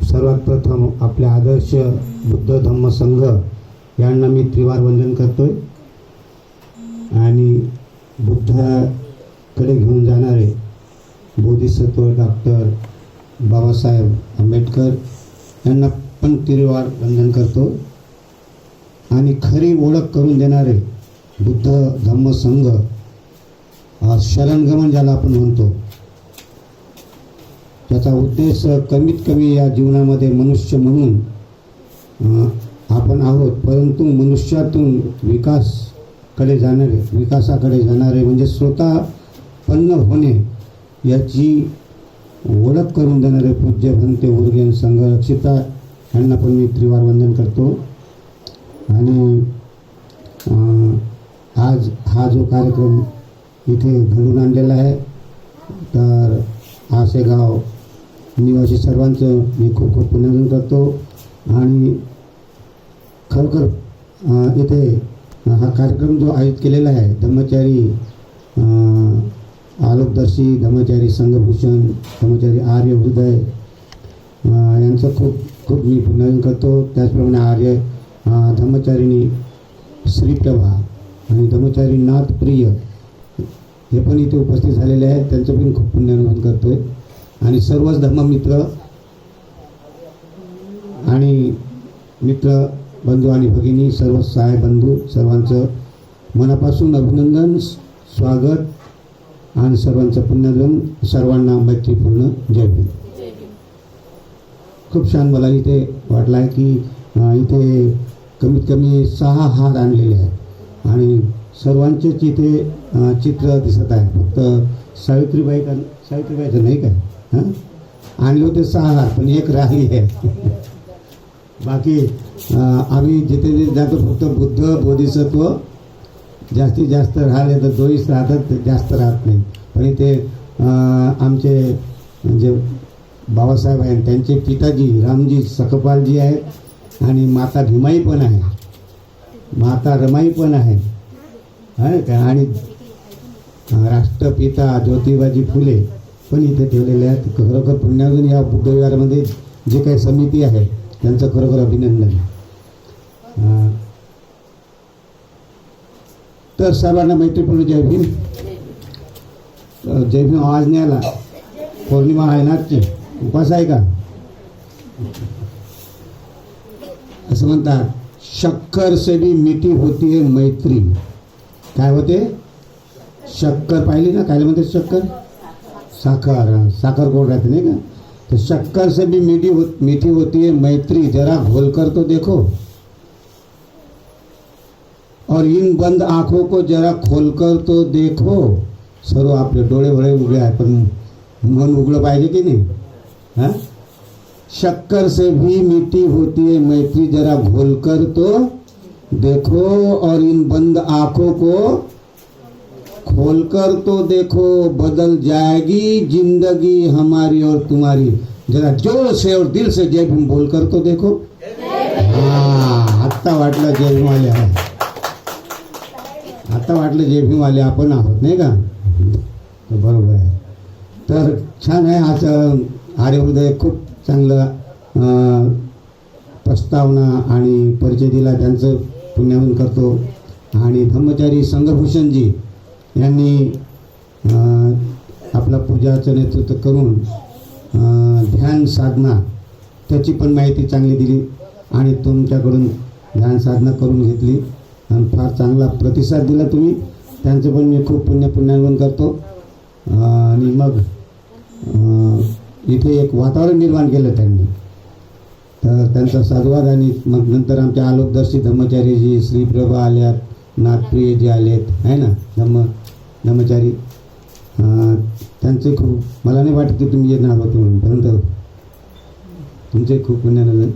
सर्वात प्रथम आपले आदर्श बुद्ध धम्म संघ यांना मी त्रिवार वंदन करतोय आणि बुद्धाकडे घेऊन जाणारे बोधिसत्व डॉक्टर बाबासाहेब आंबेडकर यांना पण त्रिवार वंदन करतो आणि खरी ओळख करून देणारे बुद्ध धम्म संघ शरणगमन ज्याला आपण म्हणतो, त्याचा उद्देश कमीत कमी या जीवनामध्ये मनुष्य म्हणून आपण आहोत, परंतु मनुष्यातून विकासाकडे जाणारे म्हणजे स्वतःपन्न होणे याची ओळख करून देणारे पूज्य भंते उर्गेन संघरक्षिता यांना पण मी त्रिवार वंदन करतो। आणि आज हा जो कार्यक्रम इथे घडून आणलेला आहे, तर आसेगाव निवासी सर्वांचं मी खूप खूप अभिनंदन करतो। आणि खरोखर इथे हा कार्यक्रम जो आयोजित केलेला आहे धम्मचारी आलोकदर्शी धम्मचारी संघभूषण धम्मचारी आर्य हृदय यांचं खूप खूप मी अभिनंदन करतो। त्याचप्रमाणे आर्य धम्मचारिणी श्रीप्रभा आणि धम्मचारी नाथप्रिय हे पण इथे उपस्थित झालेले आहेत, त्यांचं पण खूप पुण्यनमन करतोय। आणि सर्वच धम्ममित्र आणि मित्र बंधू आणि भगिनी सर्व सहाय बंधू सर्वांचं मनापासून अभिनंदन, स्वागत आणि सर्वांचं पुण्यनमन, सर्वांना मैत्रीपूर्ण जय भीम। खूप छान मला इथे वाटलं आहे की इथे कमीत कमी 6 हार आणलेले आहेत आणि सर्वांचेच इथे चित्र दिसत आहे। फक्त सावित्रीबाईचं नाही काय आणले होते 6 हार, पण एक राहिली आहे। बाकी आम्ही जिथे जातो फक्त बुद्ध बोधिसत्व जास्तीत जास्त राहिले, तर 2 राहतात, जास्त राहत नाही। पण इथे आमचे जे बाबासाहेब आहेत त्यांचे पिताजी रामजी सकपालजी आहेत आणि माता भीमाई पण आहे, माता रमाई पण आहे का, आणि राष्ट्रपिता ज्योतिबाजी फुले पण इथे ठेवलेले आहेत। खरोखर पुण्यातून या बुद्धविहारामध्ये जे काही समिती आहे त्यांचं खरोखर अभिनंदन। तर सर्वांना मैत्रीपूर्ण जय भीम। जय भीम आवाज नाही आला, पौर्णिमा आहे ना, आजची उपास आहे का? असं म्हणतात शक्कर से भी मीठी होती है मैत्री। काय होते? शक्कर पाहिली ना, काय म्हणते शक्कर? साखर, साखर गोड राहते नाही का? तो शक्कर से भी मीठी होती है मैत्री, जरा घोल कर तो देखो, और इन बंद आंखों को जरा खोल कर तो देखो। सर्व आपले डोळे भळे उघडे आहे, पण मन उघडं पाहिजे की नाही? हाँ, शक्कर से भी मीठी होती है मैत्री, जरा घोल कर तो देखो, और इन बंद आंखों को खोलकर तो देखो, बदल जाएगी जिंदगी हमारी और तुम्हारी। जरा जोर से और दिल से जय भीम बोल कर तो देखो। हाँ, आत्ता वाटलं जय भीम वाले आहे, आता वाटलं जय भीम वाले आपण आहोत नाही का? तर बरोबर आहे। तर छान आहे आज आर्यहृदय खूप चांगलं प्रस्तावना आणि परिचय दिला, त्यांचं पुण्यवन करतो। आणि धम्मचारी संघभूषणजी यांनी आपला पूजाचं नेतृत्व करून ध्यान साधना त्याची पण माहिती चांगली दिली आणि तुमच्याकडून ध्यान साधना करून घेतली आणि फार चांगला प्रतिसाद दिला तुम्ही, त्यांचं पण मी खूप पुण्यवन करतो। आणि मग इथे एक वातावरण निर्माण केलं त्यांनी, तर त्यांचा साधुवाद। आणि मग नंतर आमच्या आलोकदर्शी धम्मचारीजी श्रीप्रभा आल्यात, नाथप्रियजी आलेत आहे ना, धम्मचारी त्यांचे खूप, मला नाही वाटत की तुम्ही येणार होते म्हणून, परंतु तुमचे खूप पुण्यनंदन।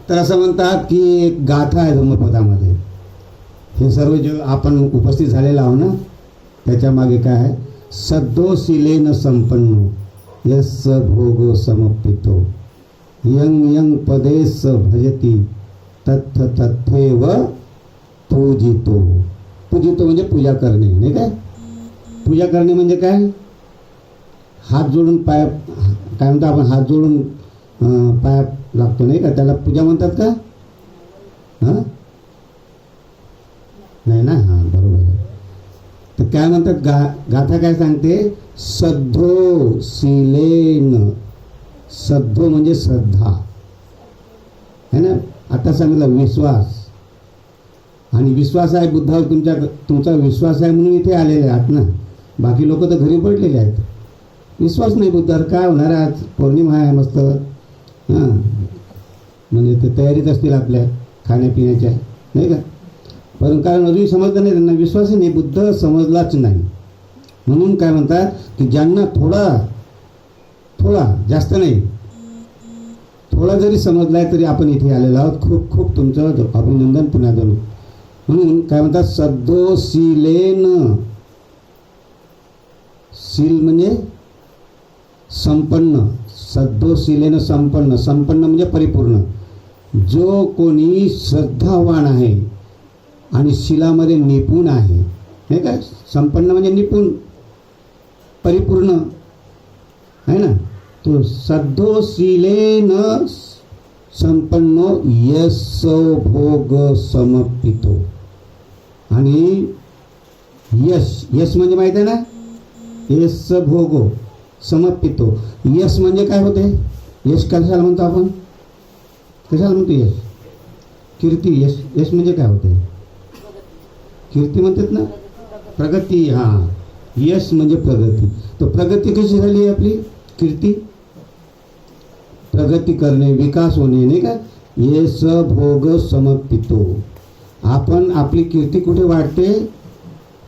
तर असं म्हणतात की एक गाथा आहे धम्मपदामध्ये, हे सर्व जे आपण उपस्थित झालेलं आहो ना, त्याच्या मागे काय आहे? सद्दोषिलेन संपन्नो यस्स भोगो समर्पितो, यं यं पदेस भजती तत्थ तथैव पूजितो। पूजितो म्हणजे पूजा करणे नाही काय? पूजा करणे म्हणजे काय? हात जोडून काय म्हणतो आपण? हात जोडून पाया लागतो नाही का, त्याला पूजा म्हणतात का? हां नाही ना, हां बरोबर आहे. तर काय म्हणतात, गाथा काय सांगते, सद्धो शीलेन. सद्धो म्हणजे श्रद्धा है ना. आता सांगितलं विश्वास, आणि विश्वास आहे बुद्धावर तुमचा विश्वास आहे म्हणून इथे आलेले आहात ना. बाकी लोक तर घरी पडलेले आहेत. विश्वास नाही बुद्धावर, काय होणार आहे, आज पौर्णिमा आहे मस्त. हां म्हणजे ते तयारीत असतील आपल्या खाण्यापिण्याच्या नाही का. पण कारण अजूनही समजलं नाही, त्यांना विश्वासही नाही, बुद्ध समजलाच नाही. म्हणून काय म्हणतात की ज्यांना थोडा जास्त नाही, थोडा जरी समजलाय तरी आपण इथे आलेलो आहोत. खूप खूप तुमचं अभिनंदन पुण्यातून. म्हणून काय म्हणतात, सद्धो शीलेन. शील म्हणजे संपन्न, सद्धो शीलेन संपन्न. संपन्न म्हणजे परिपूर्ण. जो कोणी श्रद्धावान आहे आणि शीलामध्ये निपुण आहे, हे काय संपन्न म्हणजे निपुण, परिपूर्ण है ना. तो सद्धो शीलेन संपन्नो यश भोग समर्पितो. आणि यश म्हणजे माहिती आहे ना, यश भोगो समर्पितो. यश म्हणजे काय होते, यश कशाला म्हणतो आपण, कशाला म्हणतो यश, कीर्ती. यश म्हणजे काय होते, कीर्ती म्हणतात ना, प्रगती. हां यश म्हणजे प्रगती. तो प्रगती कशी झाली आपली, कीर्ती, प्रगती करणे, विकास होणे नाही का. यश भोग समर्पितो. आपण आपली कीर्ती कुठे वाढते,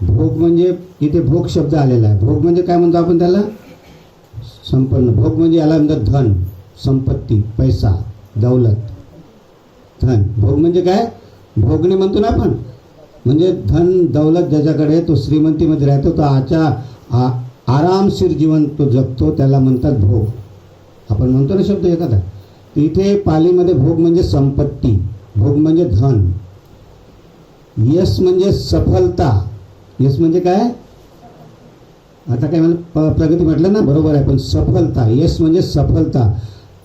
भोग म्हणजे इथे भोग शब्द आलेला आहे. भोग म्हणजे काय म्हणतो आपण त्याला, संपन्न. भोग म्हणजे याला म्हणतात धन, संपत्ती, पैसा, दौलत, धन. भोग म्हणजे काय, भोगणे म्हणतो ना आपण, म्हणजे धन दौलत ज्याच्याकडे, तो श्रीमंतीमध्ये राहतो, तो आरामशीर जीवन तो जगतो, त्याला म्हणतात भोग. आपण म्हणतो ना शब्द एखादा. तर इथे पालीमध्ये भोग म्हणजे संपत्ती, भोग म्हणजे धन. यश म्हणजे सफलता. यश म्हणजे काय, आता काय म्हणलं, प्रगती म्हटलं ना, बरोबर आहे, पण सफलता. यश म्हणजे सफलता.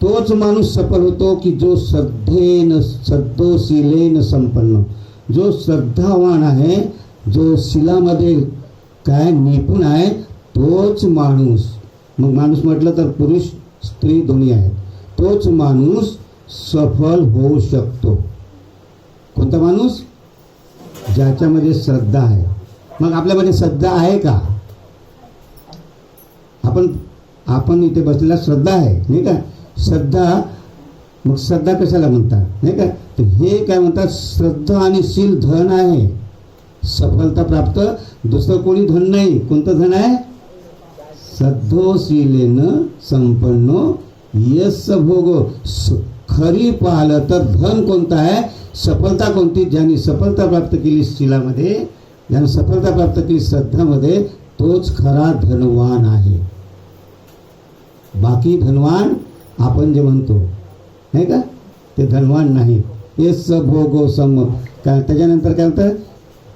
तोच माणूस सफल होतो की जो श्रद्धेन, सद्धो शीलेन संपन्न, जो श्रद्धावान आहे, जो शीलामध्ये काय निपुण आहे, तोच माणूस. मग माणूस म्हटलं तर पुरुष स्त्री दोन्ही आहे. तोच माणूस सफल होऊ शकतो. कोणता माणूस, ज्याच्यामध्ये श्रद्धा आहे. मग आपल्यामध्ये श्रद्धा आहे का, आपण इथे बसलेला श्रद्धा आहे नाही का. श्रद्धा, मग श्रद्धा कशाला म्हणतात नाही का. तर हे काय म्हणतात, श्रद्धा आणि शील धन आहे, सफलता प्राप्त. दुसरं कोणी धन नाही. कोणतं धन आहे, सद्धो शीलेन संपन्नो यश भोगो. खरी पाहिलं तर धन कोणतं आहे, सफलता कोणती, ज्यांनी सफलता प्राप्त केली शीलामध्ये, ज्याने सफलता प्राप्त केली श्रद्धामध्ये, तोच खरा धनवान आहे. बाकी धनवान आपण जे म्हणतो नाही का, ते धनवान नाही. यश भोगो सम. काय त्याच्यानंतर काय म्हणतात,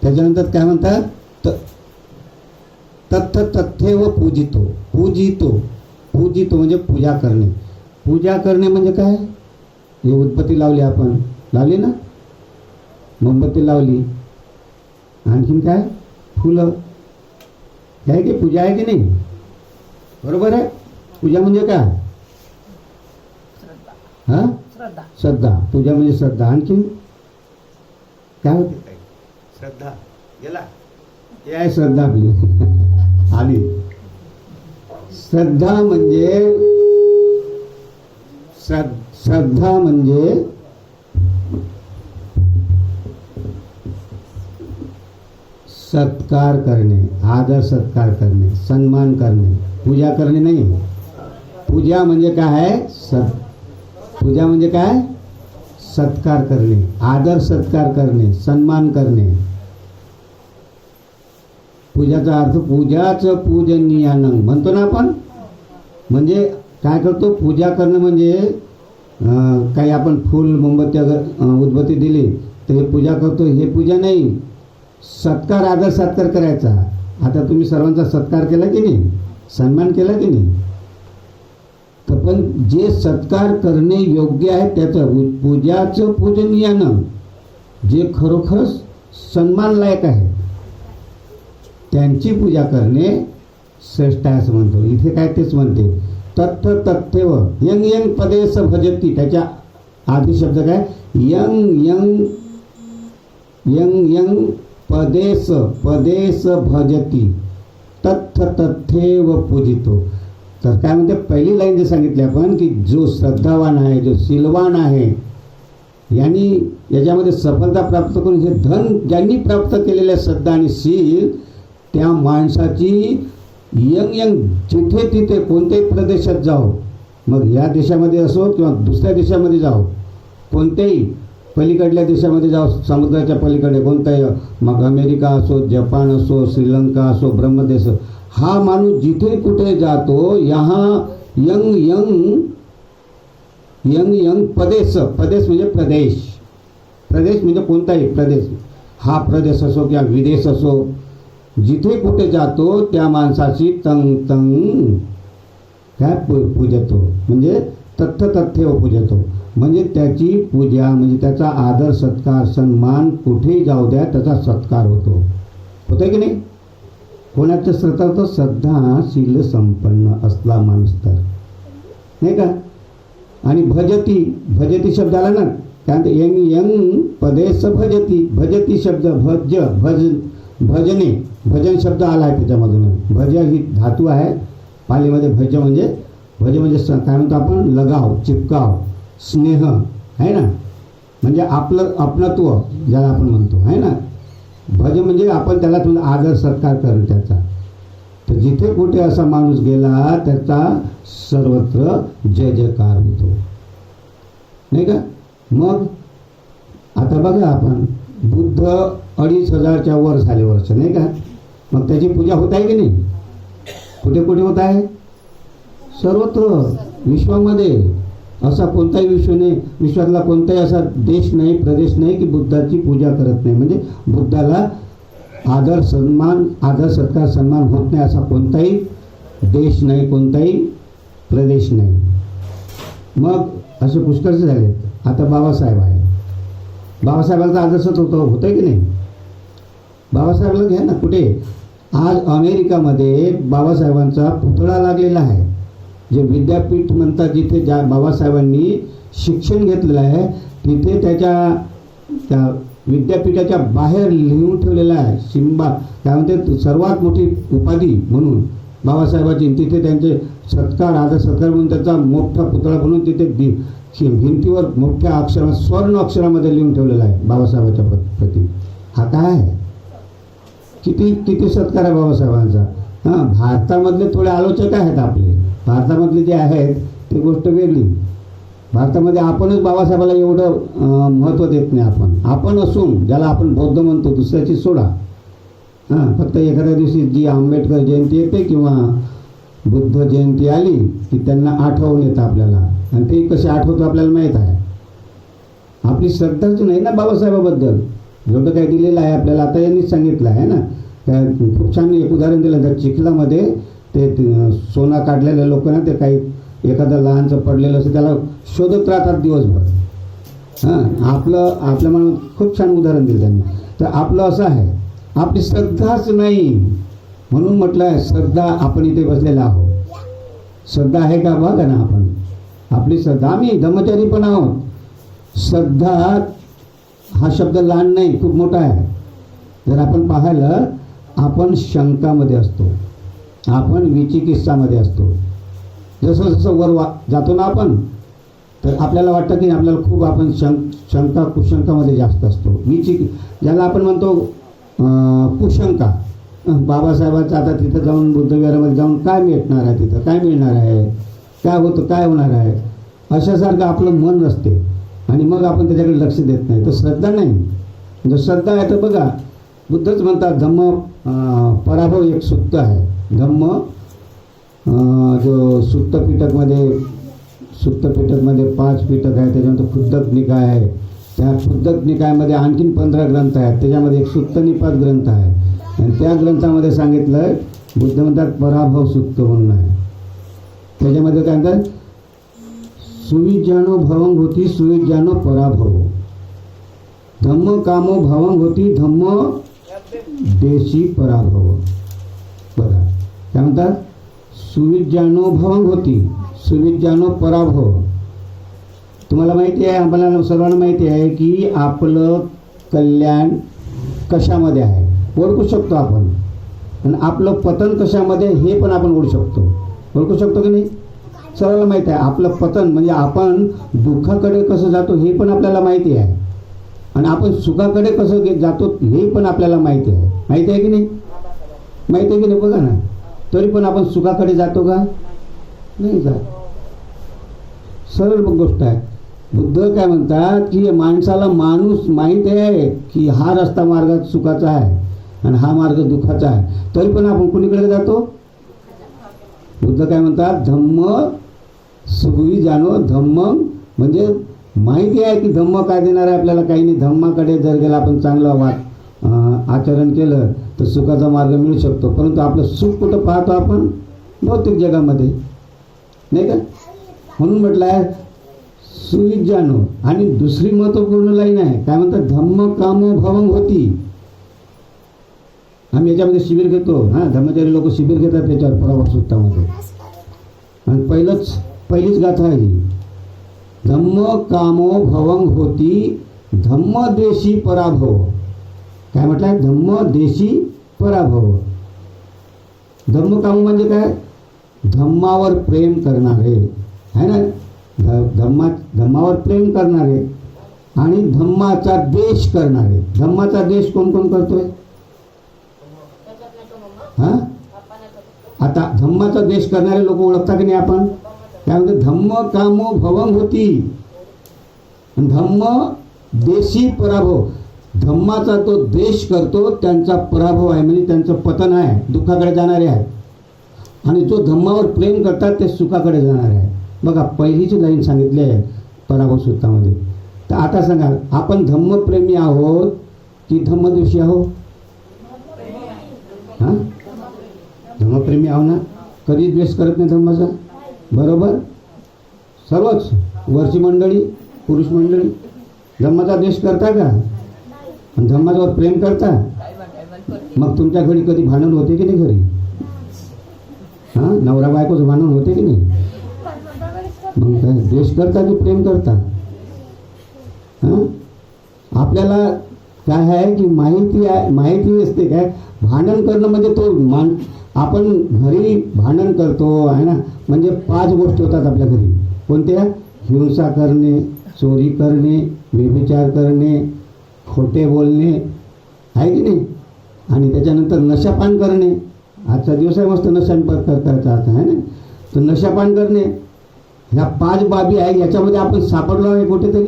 त्याच्यानंतर काय म्हणतात, तथ्थ तथ्येव पूजितो. पूजितो म्हणजे पूजा करणे. पूजा करणे म्हणजे काय, हे उदबत्ती लावली, आपण लावली ना, मोमबत्ती लावली, आणखीन काय, फुलं, हे आहे की पूजा आहे की नाही, बरोबर आहे. पूजा म्हणजे काय, हां श्रद्धा. पूजा म्हणजे श्रद्धा. आणखीन काय होते, श्रद्धा. गेला, हे आहे श्रद्धा आपली आली. श्रद्धा म्हणजे श्रद्धा म्हणजे सत्कार करणे, आदर सत्कार करणे, सन्मान करणे. पूजा करणे नाही. पूजा म्हणजे काय आहे, पूजा म्हणजे काय, सत्कार करणे, आदर सत्कार करणे, सन्मान करणे. पूजाचा अर्थ पूजाच पूजनीयानं म्हणतो ना आपण. म्हणजे काय करतो, पूजा करणं म्हणजे काही आपण फूल मोमबत्ती उदबत्ती दिली तर हे पूजा करतो, हे पूजा नाही. सत्कार, आदर सत्कार करायचा. आता तुम्ही सर्वांचा सत्कार केला की नाही, सन्मान केला की नाही. तर पण जे सत्कार करणे योग्य आहे त्याचं पूजाचं पूजनीयानं जे खरोखरच सन्मानलायक आहे त्यांची पूजा करणे श्रेष्ठ आहे असं म्हणतो. इथे काय तेच म्हणते तथ्थ तथ्यव यंग यंग पदेस भजती. त्याच्या आधी शब्द काय young young young young Pradesh Pradesh भजती तथ्थ तथ्येव पूजितो. तर काय म्हणते पहिली लाईन जे सांगितली आपण की जो श्रद्धावान आहे जो शीलवान आहे यांनी याच्यामध्ये सफलता प्राप्त करून हे धन ज्यांनी प्राप्त केलेल्या श्रद्धा आणि शील त्या माणसाची यंग यंग जिथे तिथे कोणत्याही प्रदेशात जाओ मग या देशामध्ये असो किंवा दुसऱ्या देशामध्ये जाओ कोणत्याही पलीकडल्या देशामध्ये जाओ समुद्राच्या पलीकडे कोणताही मग अमेरिका असो जपान असो श्रीलंका असो ब्रह्मदेश हा माणूस जिथे कुठे जातो यहाँ यंग यंग यंग यंग पदेश पदेश म्हणजे प्रदेश प्रदेश म्हणजे कोणताही प्रदेश हा प्रदेश असो किंवा विदेश असो जिथे कुठे जातो त्या माणसाची तंग तंग काय पूजतो म्हणजे तथ्य तथ्य पूजतो म्हणजे त्याची पूजा म्हणजे त्याचा आदर सत्कार सन्मान कुठेही जाऊ द्या त्याचा सत्कार होतोय की नाही. कोणाच्या श्रद्धा श्रद्धाशील संपन्न असला माणूस तर नाही का. आणि भजती भजती शब्द आला ना काय म्हणते यंग यंग पदेश भजती भजती शब्द भज भज भजने भजन शब्द आला आहे त्याच्यामधून भज ही धातू आहे पालीमध्ये भज म्हणजे काय म्हणतो आपण लगाव चिपकाव स्नेह आहे ना म्हणजे आपलं आपणत्व ज्याला आपण म्हणतो आहे ना. भज म्हणजे आपण त्याला थोडा आदर सत्कार करणं त्याचा. तर जिथे कुठे असा माणूस गेला त्याचा सर्वत्र जय जयकार होतो नाही का. मग आता बघा आपण बुद्ध 2500च्या वर झाले वर्ष नाही का. मग त्याची पूजा होत आहे की नाही. कुठे कुठे होत आहे सर्वत्र विश्वामध्ये. असा कोणताही विश्वातला कोणताही असा देश नाही प्रदेश नाही की बुद्धाची पूजा करत नाही म्हणजे बुद्धाला आदर सत्कार सन्मान होत नाही असा कोणताही देश नाही कोणताही प्रदेश नाही. मग असे पुष्कळसे झाले. आता बाबासाहेब आहे बाबासाहेबांचा आदर सत्कार होतंय की नाही. बाबासाहेबाला घ्या ना कुठे आज अमेरिकामध्ये बाबासाहेबांचा पुतळा लागलेला आहे. जे विद्यापीठ म्हणतात जिथे ज्या बाबासाहेबांनी शिक्षण घेतलेलं आहे तिथे त्या विद्यापीठाच्या बाहेर लिहून ठेवलेलं आहे शिंबा काय म्हणते सर्वात मोठी उपाधी म्हणून बाबासाहेबांची. तिथे त्यांचे सत्कार आदर सत्कार म्हणून त्याचा मोठा पुतळा बनवून तिथे भिंतीवर मोठ्या अक्षरात स्वर्ण अक्षरामध्ये लिहून ठेवलेला आहे बाबासाहेबांच्या प्रती. हा काय आहे किती किती सत्कार आहे बाबासाहेबांचा. हां भारतामधले थोडे आलोचक आहेत आपले भारतामधले जे आहेत ते गोष्ट वेगळी. भारतामध्ये आपणच बाबासाहेबाला एवढं महत्त्व देत नाही. आपण असून ज्याला आपण बौद्ध म्हणतो दुसऱ्याची सोडा. हां फक्त एखाद्या दिवशी जी आंबेडकर जयंती येते किंवा बुद्ध जयंती आली की त्यांना आठवून येतं आपल्याला आणि ते कसे आठवतो आपल्याला माहीत आहे. आपली श्रद्धाच नाही ना बाबासाहेबाबद्दल. जेवढं काही दिलेलं आहे आपल्याला आता यांनीच सांगितलं आहे ना. त्या खूप छान एक उदाहरण दिलं त्या चिखलामध्ये ते सोना काढलेले लोक ना ते काही एखादं लहानचं पडलेलं असं त्याला शोधत राहतात दिवसभर. हां आपल्या मनात खूप छान उदाहरण दिलं त्यांनी. तर आपलं असं आहे आपली श्रद्धाच नाही म्हणून म्हटलं आहे श्रद्धा आपण इथे बसलेला आहोत. श्रद्धा आहे का बघा ना आपण आपली श्रद्धा आम्ही धर्मचारी पण आहोत. श्रद्धा हा शब्द लहान नाही खूप मोठा आहे. जर आपण पाहिलं आपण शंकामध्ये असतो आपण विचिकित्सामध्ये असतो. जसं जसं वर जातो ना आपण तर आपल्याला वाटतं की आपल्याला खूप आपण शंका कुशंकामध्ये जास्त असतो. ज्याला आपण म्हणतो कुशंका. बाबासाहेबांचं आता तिथं जाऊन बुद्धविहारामध्ये जाऊन काय भेटणार आहे तिथं काय मिळणार आहे काय होतं काय होणार आहे अशासारखं आपलं मन असते आणि मग आपण त्याच्याकडे लक्ष देत नाही. तर श्रद्धा नाही. जर श्रद्धा आहे तर बघा बुद्धच म्हणतात धम्म पराभव एक सुत्त आहे. धम्म जो सुत्त पिटकमध्ये 5 पिटक आहे त्याच्यानंतर खुद्दक निकाय आहे. त्या खुद्दक निकायामध्ये आणखीन 15 ग्रंथ आहेत. त्याच्यामध्ये एक सुत्त निपात ग्रंथ आहे आणि त्या ग्रंथामध्ये सांगितलं बुद्ध म्हणतात पराभव सुत्त म्हणून आहे. त्याच्यामध्ये काय म्हणतात सुविज्ञानो भवं होती सुविज्ञानो पराभव, धम्म कामो भवं होती धम्म देशी पराभव. बघा काय म्हणतात, सुविज्ञानो भवं होती सुविज्ञानो पराभव. तुम्हाला माहिती आहे, आम्हाला सर्वांना माहिती आहे की आपलं कल्याण कशामध्ये आहे ओळखू शकतो आपण, आणि आपलं पतन कशामध्ये हे पण आपण ओळखू शकतो की नाही. सर्वांना माहिती आहे आपलं पतन म्हणजे आपण दुःखाकडे कसं जातो हे पण आपल्याला माहिती आहे, आणि आपण सुखाकडे कसं जातो हे पण आपल्याला माहिती आहे की नाही. माहिती आहे की नाही. बघा ना, तरी पण आपण सुखाकडे जातो का, नाही जात. सरळ गोष्ट आहे. बुद्ध काय म्हणतात की माणसाला माणूस माहीत आहे की हा रस्ता मार्ग सुखाचा आहे आणि हा मार्ग दुःखाचा आहे, तरी पण आपण कुणीकडे जातो. बुद्ध काय म्हणतात, धम्म सुखी जाणो धम्म, म्हणजे माहिती आहे की धम्म काय देणार आहे आपल्याला, काही नाही. धम्माकडे जर गेला आपण चांगलं आचरण केलं तर सुखाचा मार्ग मिळू शकतो, परंतु आपलं सुख कुठं पाहतो आपण, भौतिक जगामध्ये, नाही का. म्हणून म्हटलं आहे सुविज्ञानो. आणि दुसरी महत्त्वपूर्ण लाईन आहे, काय म्हणतात, धम्म कामो भवं होती. आम्ही याच्यामध्ये शिबिर घेतो, धर्मचारी लोक शिबिर घेतात त्याच्यावर पराभव सूत्रामध्ये, आणि पहिलीच गाथा आहे ही, धम्म कामो भवं होती धम्म देशी पराभव. काय म्हटलंय, धम्म देशी पराभव. धम्म काम म्हणजे काय, धम्मावर प्रेम करणारे आहे ना, धम्मावर प्रेम करणारे आणि धम्माचा द्वेष करणारे. धम्माचा द्वेष कोण कोण करतोय, आता धम्माचा द्वेष करणारे लोक ओळखता की नाही आपण. काय म्हणते, धम्म कामो भवं होती, धम्म देशी पराभव. धम्माचा तो द्वेष करतो त्यांचा पराभव आहे, म्हणजे त्यांचं पतन आहे, दुःखाकडे जाणारे आहे. आणि जो धम्मावर प्रेम करतात ते सुखाकडे जाणारे आहे. बघा पहिलीची लाईन सांगितली आहे पराभव सूत्रामध्ये. तर आता सांगा, आपण धम्मप्रेमी आहोत की धम्मद्वेषी आहोत. धम्मप्रेमी आहो ना, कधी द्वेष करत नाही धम्माचा, बरोबर. सर्वच वरची मंडळी, पुरुष मंडळी धम्माचा द्वेष करता का, आणि धम्माच्यावर प्रेम करता. मग तुमच्या घरी कधी भांडण होते की नाही घरी, नवरा बायकोचं भांडण होते की नाही. मग काय द्वेष करता की प्रेम करता. आपल्याला काय आहे की माहिती असते काय, भांडण करणं म्हणजे तो आपण घरी भांडण करतो आहे ना, म्हणजे 5 गोष्टी होतात आपल्या घरी. कोणत्या, हिंसा करणे, चोरी करणे, व्यभिचार करणे, खोटे बोलणे आहे की नाही, आणि त्याच्यानंतर नशापान करणे. आजचा दिवस आहे मस्त नशापान करायचा आहे ना, तर नशापान करणे. ह्या 5 बाबी आहे, याच्यामध्ये आपण सापडलो आहे कुठेतरी,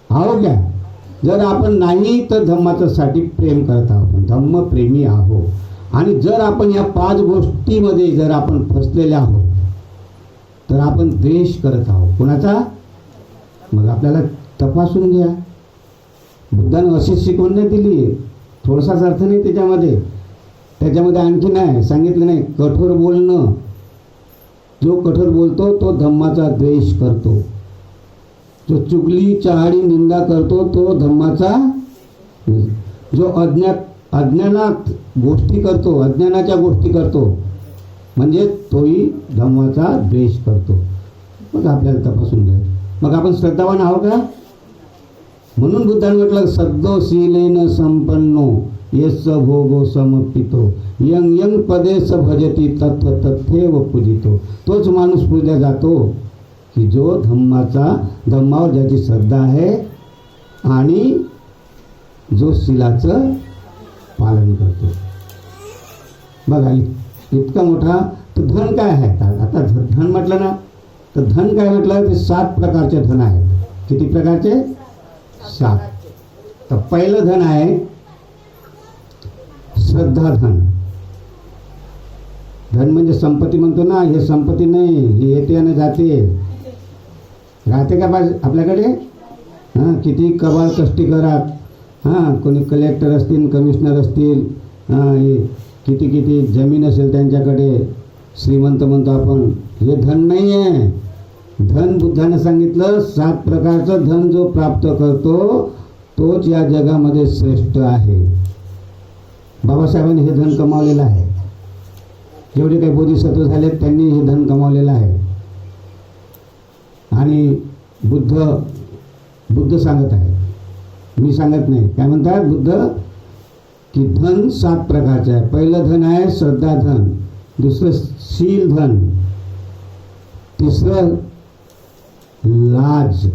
आहो क्या. जर आपण नाही तर धम्माच्यासाठी प्रेम करत आहोत, आपण धम्मप्रेमी आहो. आणि जर आपण या 5 गोष्टीमध्ये जर आपण फसलेले आहोत तर आपण द्वेष करत आहोत कोणाचा. मग आपल्याला तपासून घ्या. बुद्धानं अशी शिकवण नाही दिली, थोडासाच अर्थ नाही त्याच्यामध्ये आणखी नाही सांगितलं नाही. कठोर बोलणं, जो कठोर बोलतो तो धम्माचा द्वेष करतो. जो चुगली चहाडी निंदा करतो तो धम्माचा, जो अज्ञानात गोष्टी करतो, अज्ञानाच्या गोष्टी करतो म्हणजे तोही धम्माचा द्वेष करतो. मग आपल्याला तपासून घ्या. मग आपण श्रद्धावान आहो का. म्हणून बुद्धाने म्हटलं, सद्दोशीलेन संपन्नो येस भोगो समपितो यंग यंग पदेस भजती तत्व तथ्येव पूजितो. तोच माणूस पूजला जातो की जो धम्मावर ज्याची श्रद्धा आहे आणि जो शिलाचं पालन करतो. बघा इतका मोठा. तर धन काय आहे, आता धन म्हटलं ना, तर धन काय म्हटलं ते 7 प्रकारचे धन आहेत. किती प्रकारचे, 7. तर पहिलं धन आहे श्रद्धा धन. धन म्हणजे संपत्ती म्हणतो ना, हे संपत्ती नाही, हे येते आणि जाते. राहते का आपल्याकडे, किती कबाल कष्टी करा, कोणी कलेक्टर असतील, कमिशनर असतील, किती जमीन असेल त्यांच्याकडे, श्रीमंत म्हणतो आपण, हे धन नाही आहे. धन बुद्धानं सांगितलं 7 प्रकारचं धन जो प्राप्त करतो तोच या जगामध्ये श्रेष्ठ आहे. बाबासाहेबांनी हे धन कमावलेलं आहे. जेवढे काही बोधिसत्व झाले त्यांनी हे धन कमावलेलं आहे. आणि बुद्ध सांगत आहे, मी सांगत नाही. काय म्हणतात बुद्ध की धन 7 प्रकारचे आहे. पहिलं धन आहे श्रद्धा धन, दुसरं शील धन, तिसरं लाज,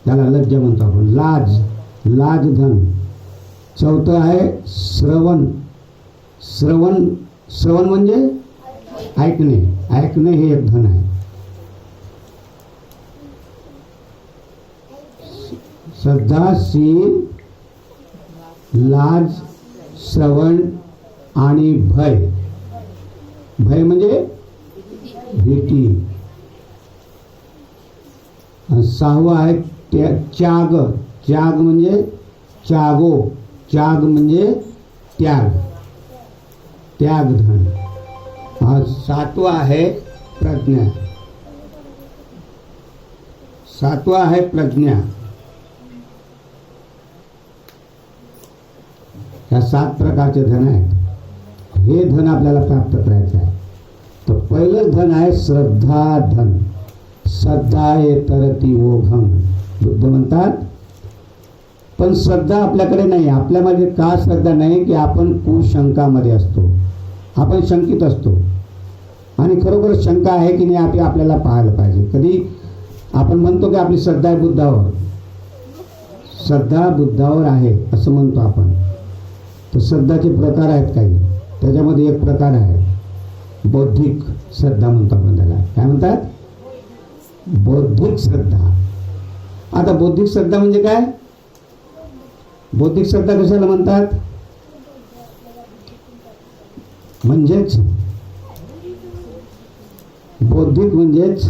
त्याला लज्जा म्हणतो आपण, लाज धन. चौथं आहे श्रवण म्हणजे ऐकणे हे एक धन आहे. श्रद्धा, शील, लाज, श्रवण आणि भय म्हणजे भीती. 6वं आहे त्याग म्हणजे त्याग म्हणजे त्याग धन. 7वं आहे प्रज्ञा. या 7 प्रकारचे धन आहेत. हे धन आपल्याला प्राप्त करायचं आहे. तर पहिलं धन आहे श्रद्धा धन. श्रद्धा ये तरती ओघम, बुद्ध म्हणतात. पण श्रद्धा आपल्याकडे नाही. आपल्यामध्ये का श्रद्धा नाही की आपण कुशंकामध्ये असतो, आपण शंकित असतो. आणि खरोखर शंका आहे की नाही आपल्याला पाहायला पाहिजे. कधी आपण म्हणतो की आपली श्रद्धा आहे बुद्धावर, श्रद्धा बुद्धावर आहे असं म्हणतो आपण. तर श्रद्धाचे प्रकार आहेत काही. त्याच्यामध्ये एक प्रकार आहे बौद्धिक श्रद्धा म्हणतो आपण त्याला. काय म्हणतात? बौद्धिक श्रद्धा. आता बौद्धिक श्रद्धा म्हणजे काय? बौद्धिक श्रद्धा कशाला म्हणतात? म्हणजेच बौद्धिक म्हणजेच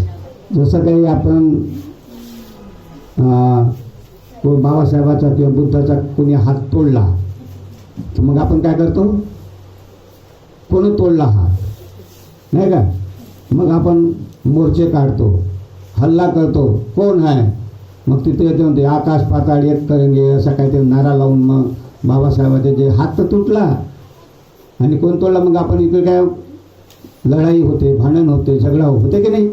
जसं काही आपण बाबासाहेबाचा किंवा बुद्धाचा कोणी हात तोडला तर मग आपण काय करतो? कोण तोडला हात नाही का? मग आपण मोर्चे काढतो, हल्ला करतो, कोण आहे? मग तिथे येते म्हणते आकाश पाताळ एक करेंगे असा काहीतरी नारा लावून मग बाबासाहेबाचे जे हात तर तुटला आणि कोण तोडला? मग आपण इकडे काय लढाई होते, भांडण होते, झगडा होते की नाही?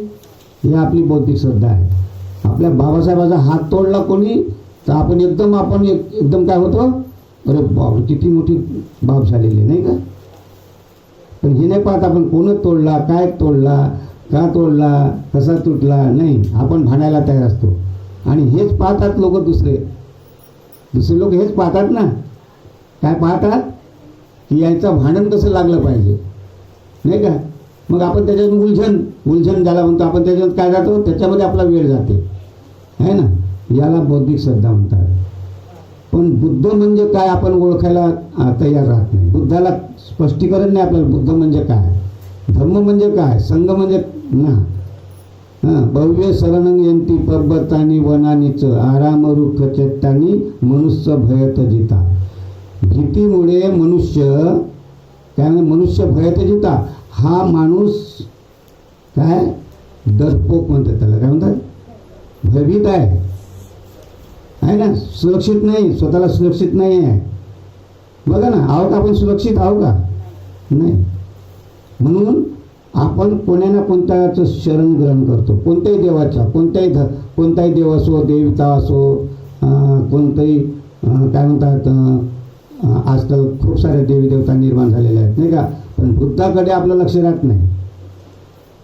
ही आपली बौद्धिक श्रद्धा आहे. आपल्या बाबासाहेबाचा हात तोडला कोणी तर आपण एकदम काय होतो? अरे बाप, किती मोठी बाब झालेली नाही का? पण हे नाही पाहत आपण कोण तोडला, काय तोडला, का तोडला, कसा तुटला. नाही, आपण भांडायला तयार असतो. आणि हेच पाहतात लोक, दुसरे लोक हेच पाहतात ना. काय पाहतात? की याचं भांडण कसं लागलं पाहिजे नाही का? मग आपण त्याच्यातून उलझन ज्याला म्हणतो आपण, त्याच्यात काय जातो, त्याच्यामध्ये आपला वेळ जाते आहे ना. याला बौद्धिक श्रद्धा म्हणतात. पण बुद्ध म्हणजे काय आपण ओळखायला तयार राहत नाही. बुद्धाला स्पष्टीकरण नाही आपल्याला. बुद्ध म्हणजे काय, धम्म म्हणजे काय, संघ म्हणजे ना भव्य शरणं यंती पर्वतानी वनानीच आराम रुख चेत्तानी मनुष्य भयत जिता. भीतीमुळे मनुष्य भयत जिता. हा माणूस काय डरपोक म्हणतात त्याला. काय म्हणतात? भयभीत आहे ना, सुरक्षित नाही, स्वतःला सुरक्षित नाही आहे. बघा ना, आहो का आपण सुरक्षित आहो का? नाही. म्हणून आपण कोण्या ना कोणत्याचं शरण ग्रहण करतो, कोणत्याही देवाचा, कोणताही देव असो, देवता असो, कोणतंही काय म्हणतात, आजकाल खूप सारे देवी देवता निर्माण झालेले आहेत नाही का? पण बुद्धाकडे आपलं लक्ष राहत नाही.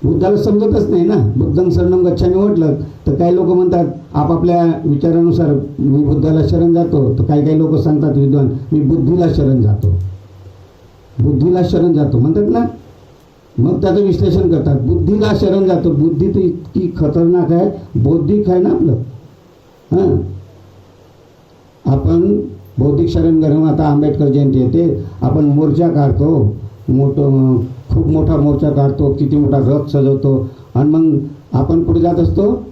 बुद्धाला समजतच नाही ना. बुद्धं शरणं गच्छामी म्हटलं तर काही लोक म्हणतात आपापल्या विचारानुसार मी बुद्धाला शरण जातो, तर काही लोक सांगतात विद्वान मी बुद्धीला शरण जातो म्हणतात ना. मग त्याचं विश्लेषण करतात, बुद्धीला शरण जातो. बुद्धी तर इतकी खतरनाक आहे, बौद्धिक आहे ना आपलं. आपण बौद्धिक शरण ग्रहण, आता आंबेडकर जयंती येते, आपण मोर्चा काढतो, खूप मोठा मोर्चा काढतो, किती मोठा रथ सजवतो आणि मग आपण पुढे जात असतो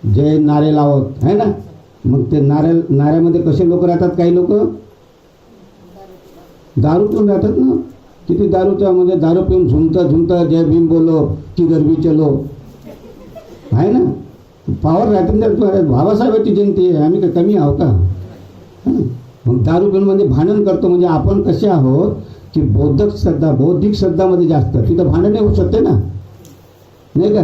जय नारे लावत आहे ना. मग ते नाऱ्यामध्ये कसे लोक राहतात? काही लोक दारू पिऊन राहतात ना. किती दारूच्या म्हणजे दारू पिऊन झुमता जय भीम बोलो किधर भी चलो पावर राहते तर बाबासाहेबांची जयंती आहे, आम्ही काय कमी आहो का? मग दारू पिऊन म्हणजे भांडण करतो म्हणजे आपण कसे आहोत की बौद्धिक श्रद्धामध्ये जास्त तिथं भांडण होऊ शकते ना, नाही का?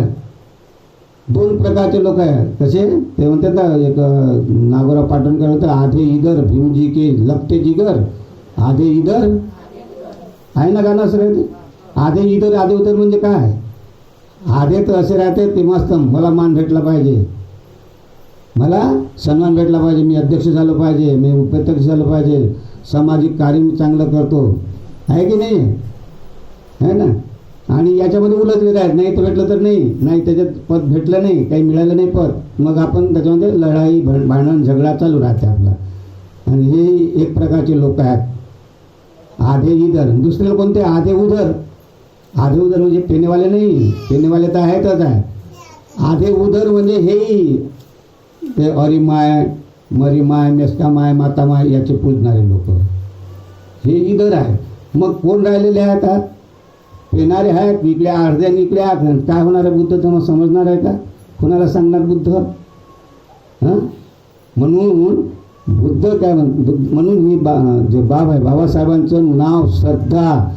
दोन प्रकारचे लोक आहेत. कसे ते म्हणतात ना, एक नागोराव पाटणकर होतं, आधे इधर भीमजी के लगते जिगर, आधे इधर आहे ना गाणं असं राहते. आधे इधर आधे उधर म्हणजे काय? आधे तर असे राहते ते मस्त, मला मान भेटला पाहिजे, मला सन्मान भेटला पाहिजे, मी अध्यक्ष झालो पाहिजे, मी उपाध्यक्ष झालो पाहिजे, सामाजिक कार्य मी चांगलं करतो, आहे की नाही? आहे ना? आणि याच्यामध्ये उलटलेलं आहे, नाही तर भेटलं तर नाही त्याच्यात पद भेटलं नाही, काही मिळालं नाही पद, मग आपण त्याच्यामध्ये लढाई भांडण झगडा चालू राहते आपला. आणि हे एक प्रकारचे लोक आहेत, आधे इधर. दुसरे कोणते? आधे उधर. आधे उधर म्हणजे पेनेवाले नाही, पेनेवाले तर आहेतच आहे. आधे उधर म्हणजे हेही ते अरी माय, मरी माय, मेस्का माय, माता माय याचे पूजणारे लोक, हे इधर आहे. मग कोण राहिलेले आहेत? पेनारे आहेत, इकडे अर्ध्या इकडे. काय होणार आहे? बुद्ध तर समजणार आहे का? कोणाला सांगणार बुद्ध? हां, म्हणून बुद्ध काय म्हणून ही जे बाब आहे, बाबासाहेबांचं नाव श्रद्धा,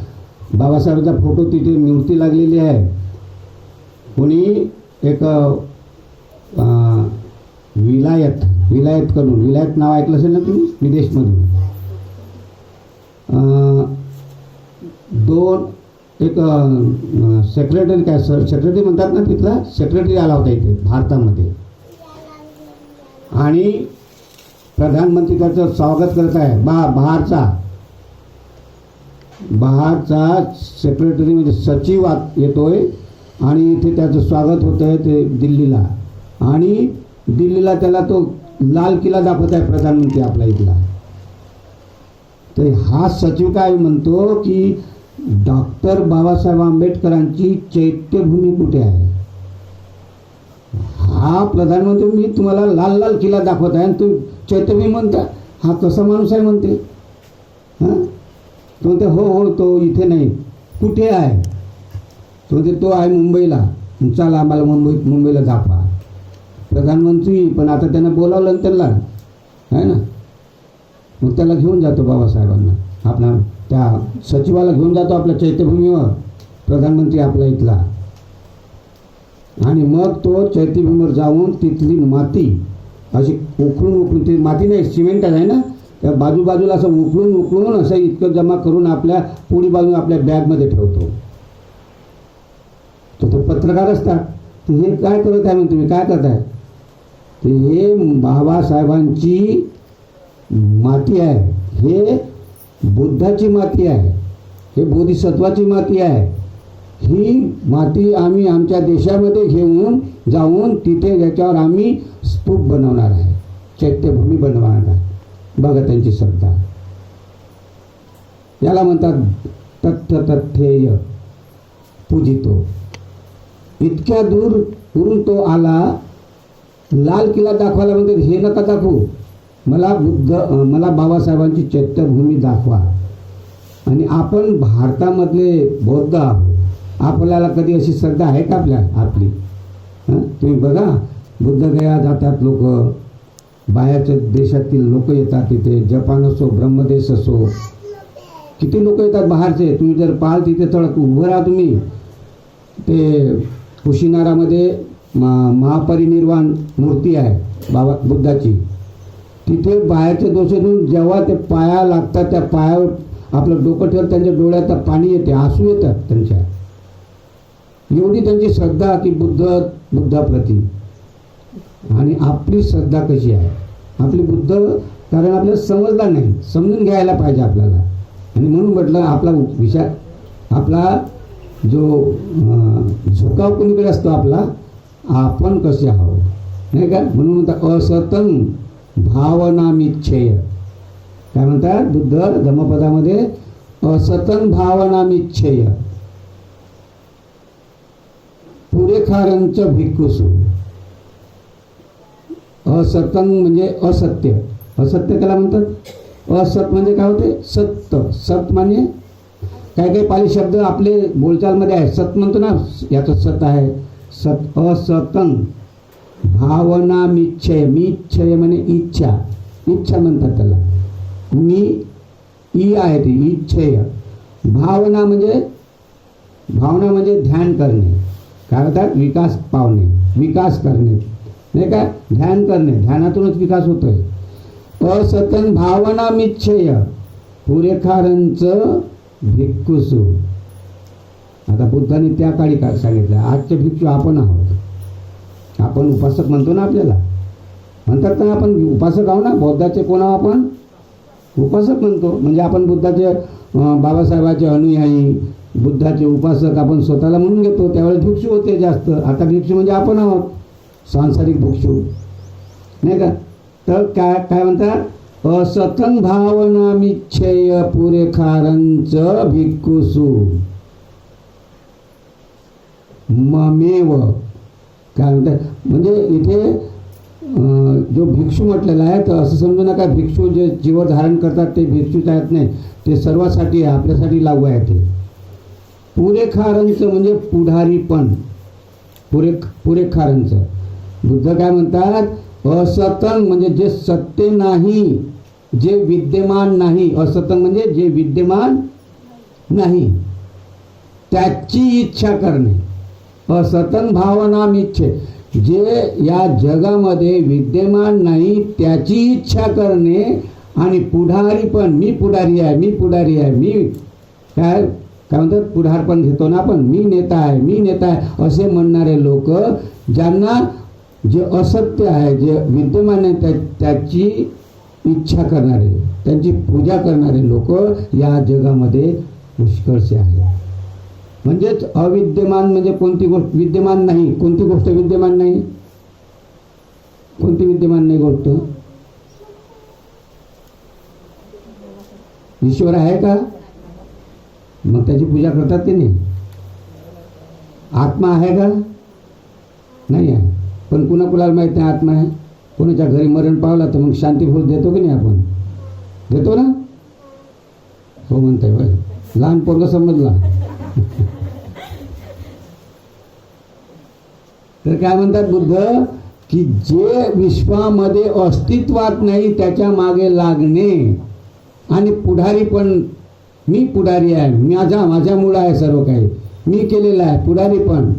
बाबासाहेबांचा फोटो तिथे मूर्ती लागलेली आहे. कोणी एक विलायत करून, विलायत नाव ऐकलं असेल ना तुम्ही, विदेशमधून. एक सेक्रेटरी, काय सेक्रेटरी म्हणतात ना, तिथला सेक्रेटरी आला होता इथे भारतामध्ये, आणि प्रधानमंत्री त्याचं स्वागत करत आहे. बाहेरचा सेक्रेटरी म्हणजे सचिव येतोय आणि इथे त्याचं स्वागत होत आहे ते दिल्लीला, आणि दिल्लीला त्याला तो लाल किल्ला दाखवत आहे प्रधानमंत्री आपला इथला. तर हा सचिव काय म्हणतो की डॉक्टर बाबासाहेब आंबेडकरांची चैत्यभूमी कुठे आहे? हा प्रधानमंत्री मी तुम्हाला लाल लाल किल्ला दाखवत आहे आणि तू चैत्यभूमी म्हणता? हा कसा माणूस आहे म्हणते? हां, तो म्हणते हो तो इथे नाही. कुठे आहे? तो म्हणते तो आहे मुंबईला. चला आम्हाला मुंबईला दाखवा. प्रधानमंत्री पण आता त्यांना बोलावलं ना त्यांना, आहे ना, मग त्याला घेऊन जातो बाबासाहेबांना, आपला त्या सचिवाला घेऊन जातो आपल्या चैत्यभूमीवर प्रधानमंत्री आपला इथला. आणि मग तो चैत्यभूमीवर जाऊन तिथली माती अशी उकळून, ती माती नाही सिमेंटच आहे ना, त्या बाजूला असं उकळून असं इतकं जमा करून आपल्या पुढी बाजून आपल्या बॅगमध्ये ठेवतो. तो पत्रकार असतात. ते हे काय करत आहे म्हणून तुम्ही काय करताय? ते हे बाबासाहेबांची माती आहे, हे बुद्धाची माती आहे, हे बोधिसत्वाची माती आहे. ही माती आम्ही आमच्या देशामध्ये घेऊन जाऊन तिथे याच्यावर आम्ही स्तूप बनवणार आहे, चैत्यभूमी बनवणार आहे. बघा त्यांची श्रद्धा. याला म्हणतात तथ्येय पूजितो. इतक्या दूरून तो आला, लाल किल्ला दाखवायला म्हणते हे नका दाखवू, मला बाबासाहेबांची चैत्यभूमी दाखवा. आणि आपण भारतामधले बौद्ध आहोत, आपल्याला कधी अशी श्रद्धा आहे का आपली? तुम्ही बघा, बुद्धगया जातात लोक, बाहेरच्या देशातील लोक येतात तिथे, जपान असो, ब्रह्मदेश असो, किती लोक येतात बाहेरचे. तुम्ही जर पाहाल तिथे थोडं उभं राहा तुम्ही. ते कुशीनारामध्ये महापरिनिर्वाण मूर्ती आहे बाबा बुद्धाची. तिथे बाहेरच्या देशातून जेव्हा ते पाया लागतात, त्या पायावर आपलं डोकं ठेवत त्यांच्या डोळ्यात पाणी येते, आसू येतात त्यांच्या. एवढी त्यांची श्रद्धा की बुद्धाप्रती. आणि आपली श्रद्धा कशी आहे? आपली बुद्ध, कारण आपल्याला समजला नाही, समजून घ्यायला पाहिजे आपल्याला. आणि म्हणून म्हटलं आपला विषय, आपला जो झुकाव कोणीकडे असतो आपला, आपण कसे आहोत, नाही का? म्हणून म्हणतात असतं भावनामिच्छेय. काय म्हणतात बुद्ध धम्मपदामध्ये? असतं भावनामिच्छेय पुरेखारंच भिक्खुसु. असतं म्हणजे असत्य. असत्य त्याला म्हणतात. असत म्हणजे काय होते? सत्य. सत म्हणजे काही पाली शब्द आपले बोलचालमध्ये आहे. सत म्हणतो ना, याचं सत आहे. सत. असतं भावना मिच्छय, मिच्छय म्हणजे इच्छा, इच्छा म्हणतात त्याला. मी ई आहे ती इच्छेय. भावना म्हणजे, भावना म्हणजे ध्यान करणे, काय होतात विकास पावणे, विकास करणे नाही का, ध्यान करणे, ध्यानातूनच विकास होतोय. असतन भावना मिच्छेय पुरेखारंच भिक्खुसु. आता बुद्धाने त्या काळी काय सांगितलं, आजचे भिक्षू आपण आहोत. आपण उपासक म्हणतो ना, आपल्याला म्हणतात ना आपण उपासक आहो ना, बौद्धाचे कोण आहो आपण, उपासक म्हणतो. म्हणजे आपण बुद्धाचे बाबासाहेबाचे अनुयायी, बुद्धाचे उपासक आपण स्वतःला म्हणून घेतो. त्यावेळेस भिक्षू होते जास्त, आता भिक्षू म्हणजे आपण आहोत, सांसारिक भिक्षू नाही का. तर काय काय म्हणतात, असतंग भावना मिच्छेय पुरेखारंच भिक्खुसु ममेव. काय म्हणतात म्हणजे इथे जो भिक्षू म्हटलेला आहे, तर असं समजू नका भिक्षू जे जीव धारण करतात ते भिक्षूच आहेत, नाही, ते सर्वासाठी आहे, आपल्यासाठी लागू आहे ते. पुरेखारंच म्हणजे पुढारीपण, पुरेखारंच. बुद्ध काय म्हणतात, असतंग म्हणजे जे सत्य नाही, जे विद्यमान नाही. असतंग म्हणजे जे विद्यमान नाही त्याची इच्छा करणे. असतंग भावना इच्छे, जे या जगामध्ये विद्यमान नाही त्याची इच्छा करणे. आणि पुढारी पण, मी पुढारी आहे, मी पुढारी आहे, मी काय काय म्हणतात पुढारपण घेतो ना आपण, मी नेता आहे, मी नेता आहे असे म्हणणारे लोक, ज्यांना जे असत्य आहे, जे विद्यमान आहे त्याची इच्छा करणारे, त्यांची पूजा करणारे लोक या जगामध्ये पुष्कळसे आहेत. म्हणजेच अविद्यमान म्हणजे कोणती गोष्ट विद्यमान नाही, कोणती गोष्ट विद्यमान नाही, कोणती विद्यमान नाही गोष्ट, ईश्वर आहे का, मग त्याची पूजा करतात की नाही. आत्मा आहे का, नाही आहे, पण कुणा कुणाला माहित नाही आत्मा आहे. कोणाच्या घरी मरण पावला तर मग शांतीभूत देतो की नाही आपण, देतो ना, हो म्हणताय बाय, लहान पोरग समजला. तर काय म्हणतात बुद्ध, की जे विश्वामध्ये अस्तित्वात नाही त्याच्या मागे लागणे. आणि पुढारी पण, मी पुढारी आहे, माझ्यामुळं आहे सर्व काही, मी केलेलं आहे पुढारी पण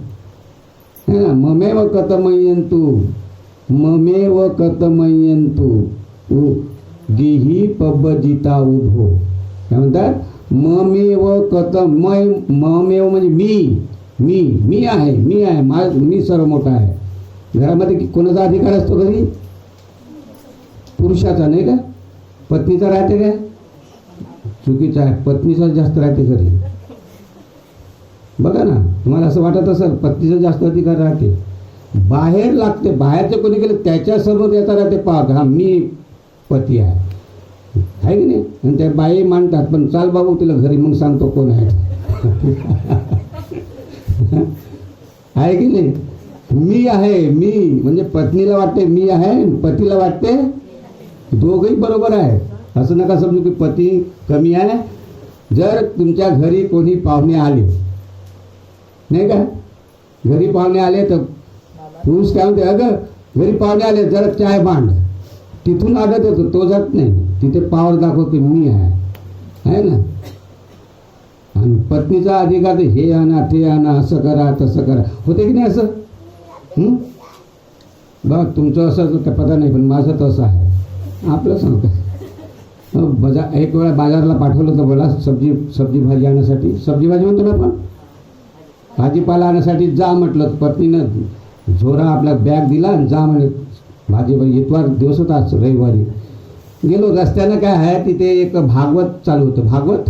है ना. ममेव कथमयंतु, ममेव कथमयंतु दिही पब्बजिता उभो. काय म्हणतात, ममेव ममेव म्हणजे मी आहे, मी सर्व मोठा आहे. घरामध्ये कोणाचा अधिकार असतो घरी, पुरुषाचा नाही का, पत्नीचा राहते काय, चुकीचा आहे, पत्नीचा जास्त राहते घरी. बघा ना, तुम्हाला असं वाटत असेल पत्नीचा जास्त अधिकार राहते, बाहेर लागते, बाहेरचे कोणी गेले त्याच्यासमोर येता राहते, पाहत हा मी पती आहे की नाही. आणि त्या बाई मांडतात, पण चाल बाबू तिला घरी मग सांगतो कोण आहे. आहे की नाही, मी आहे, मी म्हणजे पत्नीला वाटते मी आहे, पतीला वाटते दोघंही बरोबर आहे. असं नका समजू की पती कमी आहे. जर तुमच्या घरी कोणी पाहुणे आले नाही का, घरी पाहुणे आले तर पुरुष काय म्हणते, अगं घरी पाहुणे आले जरा चाय मांड, तिथून आदत येतो, तो जात नाही, तिथे पावर दाखवतो मी आहे ना. आणि पत्नीचा अधिकार हे आणा ते आणा, असं करा तसं करा, होते की नाही असं. बघ तुमचं असं पता नाही, पण माझं तसं आहे. आपलं सांगतो, एक वेळा बाजारला पाठवलं होतं मला सब्जी भाजी आणण्यासाठी, सब्जी भाजी म्हणतो ना आपण, भाजीपाला आणण्यासाठी जा म्हटलं. पत्नीनं झोरा आपला बॅग दिला आणि जा म्हणे भाजी. इतवार दिवस होता, रविवारी गेलो. रस्त्यानं काय आहे, तिथे एक भागवत चालू होतं,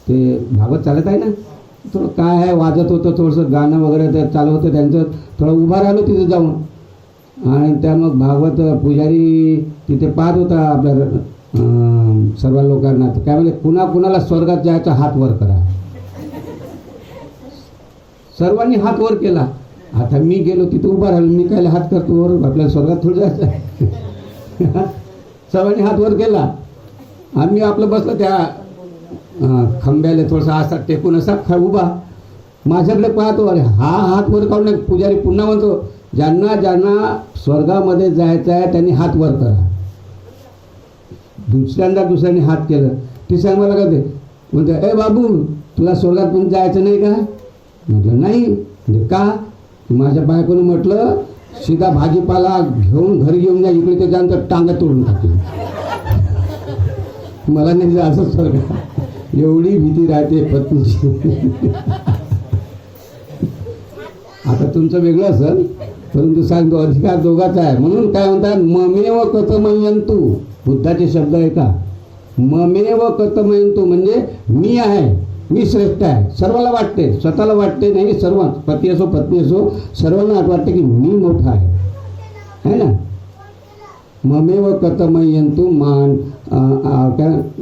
ते भागवत चालत आहे ना, थोडं काय आहे वाजत होतं, थोडंसं गाणं वगैरे ते चालू होतं त्यांचं. थोडं उभा राहिलो तिथे जाऊन, आणि त्या मग भागवत पुजारी तिथे पाहत होता आपल्या सर्व लोकांना. तर काय म्हणजे कुणाला स्वर्गात जायचा हात वर करा, सर्वांनी हात वर केला. आता मी गेलो तिथे उभा राहिलो, मी काय हात करतो वर, आपल्याला स्वर्गात थोडं जायचं आहे. सर्वांनी हात वर केला. आम्ही आपलं बसलं त्या खंब्याला थोडासा असा टेकून असा उभा, माझ्याकडे पाहतो, अरे हा हात वर काढून पुजारी पुन्हा म्हणतो ज्यांना ज्यांना स्वर्गामध्ये जायचं आहे त्यांनी हात वर करा. दुसऱ्यांनी हात केलं. तिसऱ्या मला काय म्हणते, ए बाबू तुला स्वर्गात पण जायचं नाही का? म्हटलं नाही. म्हणजे का? माझ्या बायकोने म्हटलं सीधा भाजीपाला घेऊन घरी घेऊन जा, इकडे ते जाऊन तर टांगा तोडून टाकली. मला नाही जायचं स्वर्गात. एवढी भीती राहते पत्नीची. आता तुमचं वेगळं असेल, परंतु सांगतो अधिकार दोघाचा आहे. म्हणून काय म्हणतात, ममेव कथमयंतु. बुद्धाचे शब्द आहे का? ममेव कथमयंतु म्हणजे मी आहे, मी श्रेष्ठ आहे. सर्वाला वाटते, स्वतःला वाटते नाही, सर्व पती असो पत्नी असो सर्वांना वाटते की मी मोठा आहे ना. ममेव कथमयंतु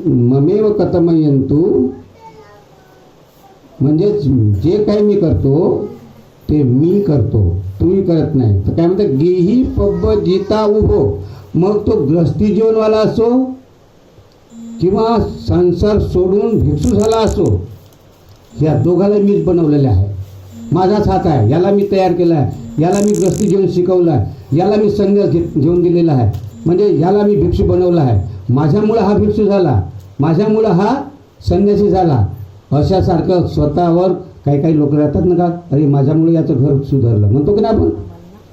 ममेव कथमयंतु म्हणजे जे काही मी करतो ते मी करतो, तुम्ही करत नाही. तर काय म्हणतात, गेही पब्ब जिता उभो. मग तो ग्रस्ती जीवनवाला असो किंवा संसार सोडून भिक्षू झाला असो, या दोघाला मीच बनवलेले आहे. माझाच हात आहे, याला मी तयार केला आहे, याला मी ग्रस्ती जीवन शिकवलं आहे, याला मी संन्यास घेऊन दिलेला आहे, म्हणजे याला मी भिक्षू बनवला आहे. माझ्यामुळं हा भिक्षू झाला, माझ्यामुळं हा संन्यासी झाला. अशासारखं स्वतःवर काही लोक राहतात ना का, अरे माझ्यामुळे याचं घर सुधारलं म्हणतो की नाही आपण.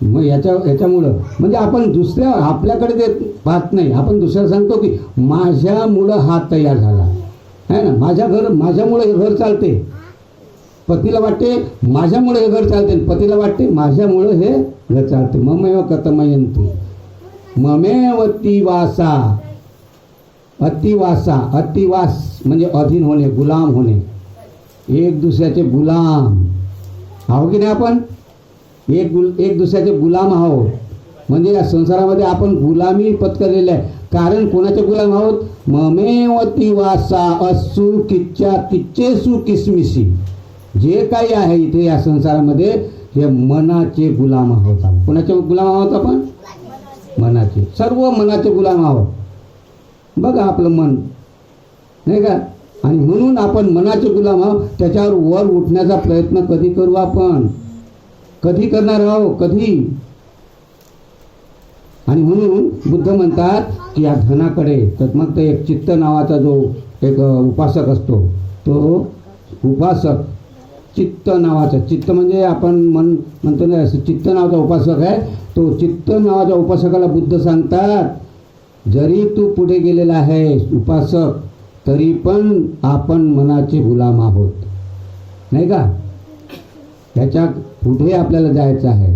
मग याच्यामुळं म्हणजे आपण दुसऱ्या आपल्याकडे ते पाहत नाही, आपण दुसऱ्याला सांगतो की माझ्यामुळं हा तयार झाला आहे ना, माझ्यामुळे हे घर चालते. पतीला वाटते माझ्यामुळे हे घर चालते, पतीला वाटते माझ्यामुळे हे घर चालते. ममेव कथमयंतु ममेव अतिवासा. अतिवास म्हणजे अधीन होणे, गुलाम होणे, एक दुसऱ्याचे गुलाम आहो की नाही. आपण एक दुसऱ्याचे गुलाम आहोत. म्हणजे या संसारामध्ये आपण गुलामी पत्करलेले आहे. कारण कोणाचे गुलाम आहोत? ममेव अतिवासा असु किच्चा किच्चेसु किसमिसी. जे काही आहे इथे या संसारामध्ये हे मनाचे गुलाम आहोत. कोणाचे गुलाम आहोत आपण? मनाचे. सर्व मनाचे गुलाम आहोत. बघा आपलं मन नाही का. आणि म्हणून आपण मनाचे गुलाम आहोत. त्याच्यावर वर उठण्याचा प्रयत्न कधी करू आपण? कधी करणार आहोत? कधी? आणि म्हणून बुद्ध म्हणतात की या धनाकडे, तर मग ते एक चित्त नावाचा जो एक उपासक असतो, तो उपासक चित्त नावाचा, चित्त म्हणजे आपण मन म्हणतो ना, चित्त नावाचा उपासक आहे. तो चित्त नावाच्या उपासकाला बुद्ध सांगतात, जरी तू पुढे गेलेला आहे उपासक, तरी पण आपण मनाचे गुलाम आहोत नाही का. त्याच्या पुढे आपल्याला जायचं आहे.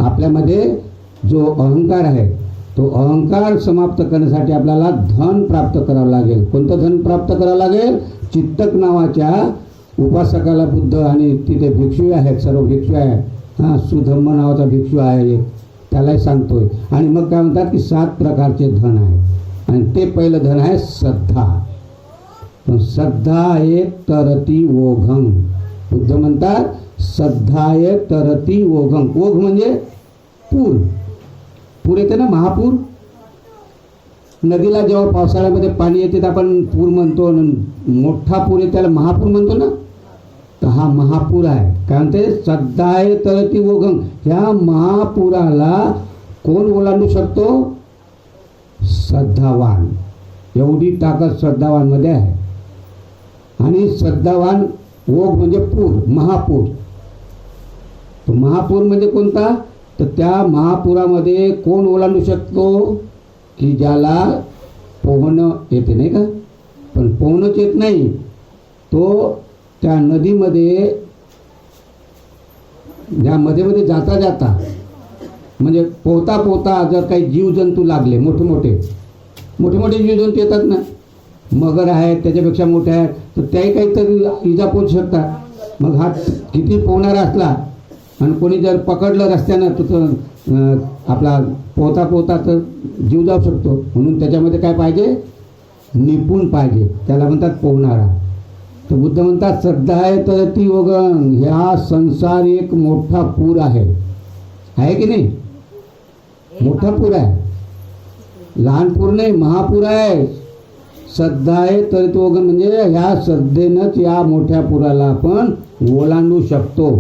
आपल्यामध्ये जो अहंकार आहे तो अहंकार समाप्त करण्यासाठी आपल्याला धन प्राप्त करावं लागेल. कोणतं धन प्राप्त करावं लागेल? चित्तक नावाच्या उपासकाला बुद्ध, आणि तिथे भिक्षू आहेत, सर्व भिक्षू आहेत. सुधम्म नावाचा भिक्षू आहे एक, त्यालाही सांगतोय. आणि मग काय म्हणतात की 7 प्रकारचे धन आहे. आणि ते पहिलं धन आहे श्रद्धा. श्रद्धाये तरती ओघम. बुद्ध म्हणतात श्रद्धाये तरती ओघम. ओघ म्हणजे पूर. पूर येते ना, महापूर. नदीला जेव्हा पावसाळ्यामध्ये पाणी येते तर आपण पूर म्हणतो, मोठा पूर येते त्याला महापूर म्हणतो ना. तर हा महापूर आहे. काय म्हणते? श्रद्धाये तरती ओघम. ह्या महापुराला कोण ओलांडू शकतो? श्रद्धावान. एवढी ताकद श्रद्धावानमध्ये आहे. आणि श्रद्धावान ओघ म्हणजे पूर, महापूर. तो महापूर म्हणजे कोणता? तर त्या महापुरामध्ये कोण ओलांडू शकतो? की ज्याला पोहणं येते नाही का. पण पोहणंच येत नाही, तो त्या नदीमध्ये ज्या मध्ये जाता जाता म्हणजे पोहता पोहता जर काही जीवजंतू लागले, मोठे मोठे जीवजंतू येतात ना, मगर आहेत, त्याच्यापेक्षा मोठे आहेत, तर त्याही काहीतरी इजा पोहोचू शकतात. मग हा किती पोहणारा असला आणि कोणी जर पकडलं रस्त्यानं तर आपला पोहता पोहता तर जीव जाऊ शकतो. म्हणून त्याच्यामध्ये काय पाहिजे? निपुण पाहिजे. त्याला म्हणतात पोहणारा. तर बुद्ध म्हणतात श्रद्धा आहे तर ती वगण. ह्या संसार एक मोठा पूर आहे की नाही? मोठा पूर आहे, लहान पूर नाही, महापूर आहे. श्रद्धा आहे तर तो वगण म्हणजे ह्या श्रद्धेनंच या मोठ्या पुराला आपण ओलांडू शकतो.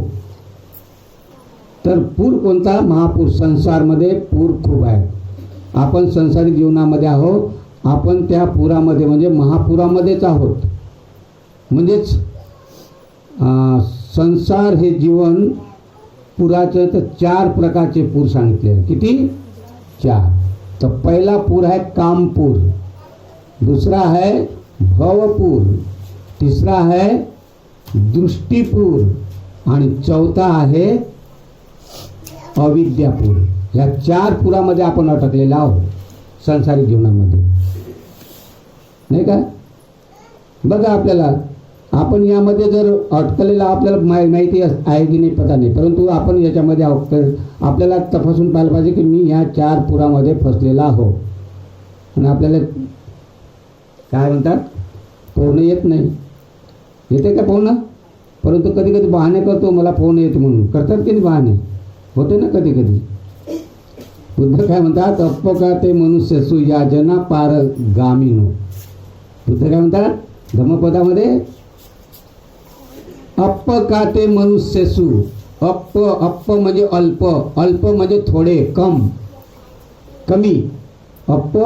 तर पूर कोणता? महापूर. संसारमध्ये पूर खूप आहे. आपण संसारिक जीवनामध्ये आहोत, आपण त्या पुरामध्ये म्हणजे महापुरामध्येच आहोत. म्हणजेच संसार हे जीवन पुराचं तर 4 प्रकारचे पूर सांगितले आहे. किती? 4. तर पहिला पूर आहे कामपूर, दुसरा है भवपूर, तिसरा है दृष्टीपूर आणि चौथा आहे अविद्यापूर. या 4 पुरामध्ये आपण अटकलेला आहोत संसारिक जीवनामध्ये, नाही का? बघा आपल्याला, आपण यामध्ये जर अटकलेला आपल्याला माहिती आहे की नाही पता नाही, परंतु आपण याच्यामध्ये आहोत तर आपल्याला तपासून पाहायला पाहिजे की मी ह्या 4 पुरामध्ये फसलेला आहो. आणि आपल्याला काय म्हणतात, पोहणं येत नाही. येते का पोहणं? परंतु कधी कधी बहाणे करतो, मला पोहणं येते म्हणून. करतात की नाही बहाणे? होते ना कधी कधी. बुद्ध काय म्हणतात, अपकाते मनुष्यसु या जना पार गामिनो. बुद्ध काय म्हणतात धम्मपदामध्ये, अपकाते मनुष्यसु. अप म्हणजे अल्प, अल्प म्हणजे थोडे, कमी. अप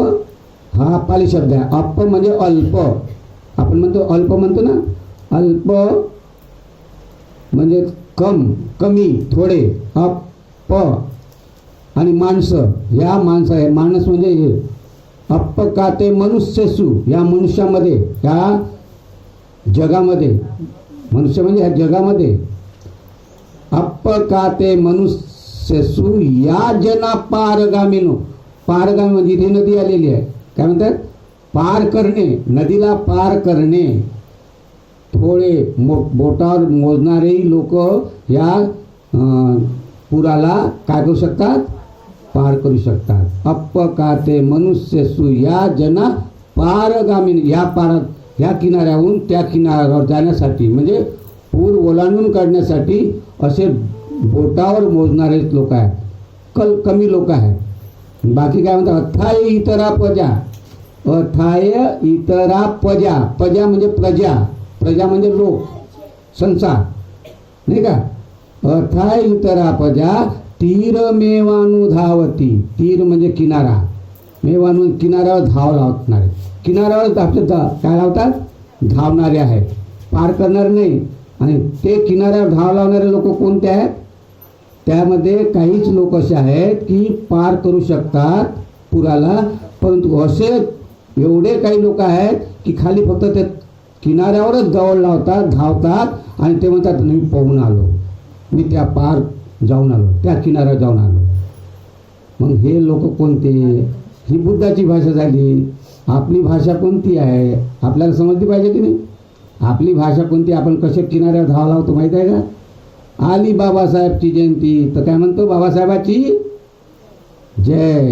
हा पाली शब्द आहे. अप म्हणजे अल्प. आपण म्हणतो अल्प म्हणतो ना, अल्प म्हणजे कमी, थोडे. अप आणि माणसं, या माणसं आहे. माणस म्हणजे हे. अपकाते मनुष्यसु, या मनुष्यामध्ये, या जगामध्ये. मनुष्य म्हणजे ह्या जगामध्ये. अपकाते मनुष्यसु या जना पारगामिनो. पारगामी म्हणजे इथे नदी आलेली आहे. काय म्हणतात? पार करणे, नदीला पार करणे. थोडे बोटावर मोजणारेही लोक या पुराला काय करू शकतात? पार करू शकतात. अपकाते मनुष्यसु या जना पारगामिनी. या किनाऱ्याहून त्या किनाऱ्यावर जाण्यासाठी म्हणजे पूर ओलांडून काढण्यासाठी असे बोटावर मोजणारे लोक आहेत, कमी लोक आहेत. बाकी काय म्हणतात? अथाय इतरा प्रजा. अथाय इतरा प्रजा. प्रजा म्हणजे प्रजा, प्रजा म्हणजे लोक, संसार, नाही का? अथाय इतरा प्रजा तीरमेवानुधावती. तीर म्हणजे किनारा, मेवानु किनाऱ्यावर धाव लावणारे. किनाऱ्यावर काय लावतात? धावणारे आहेत, पार करणार नाही. आणि ते किनाऱ्यावर धाव लावणारे लोक कोणते आहेत? त्यामध्ये काहीच लोक असे आहेत की पार करू शकतात पुराला, परंतु असे एवढे काही लोक आहेत की खाली फक्त ते किनाऱ्यावरच दौड लावतात, धावतात आणि ते म्हणतात मी पोहून आलो, मी त्या पार जाऊन आलो, त्या किनाऱ्यावर जाऊन आलो. मग हे लोक कोणते? ही बुद्धाची भाषा झाली. आपली भाषा कोणती आहे आपल्याला समजली पाहिजे की नाही? आपली भाषा कोणती? आपण कसे किनाऱ्यावर धाव लावतो माहीत आहे का? आली बाबासाहेबची जयंती तर काय म्हणतो? बाबासाहेबाची जय.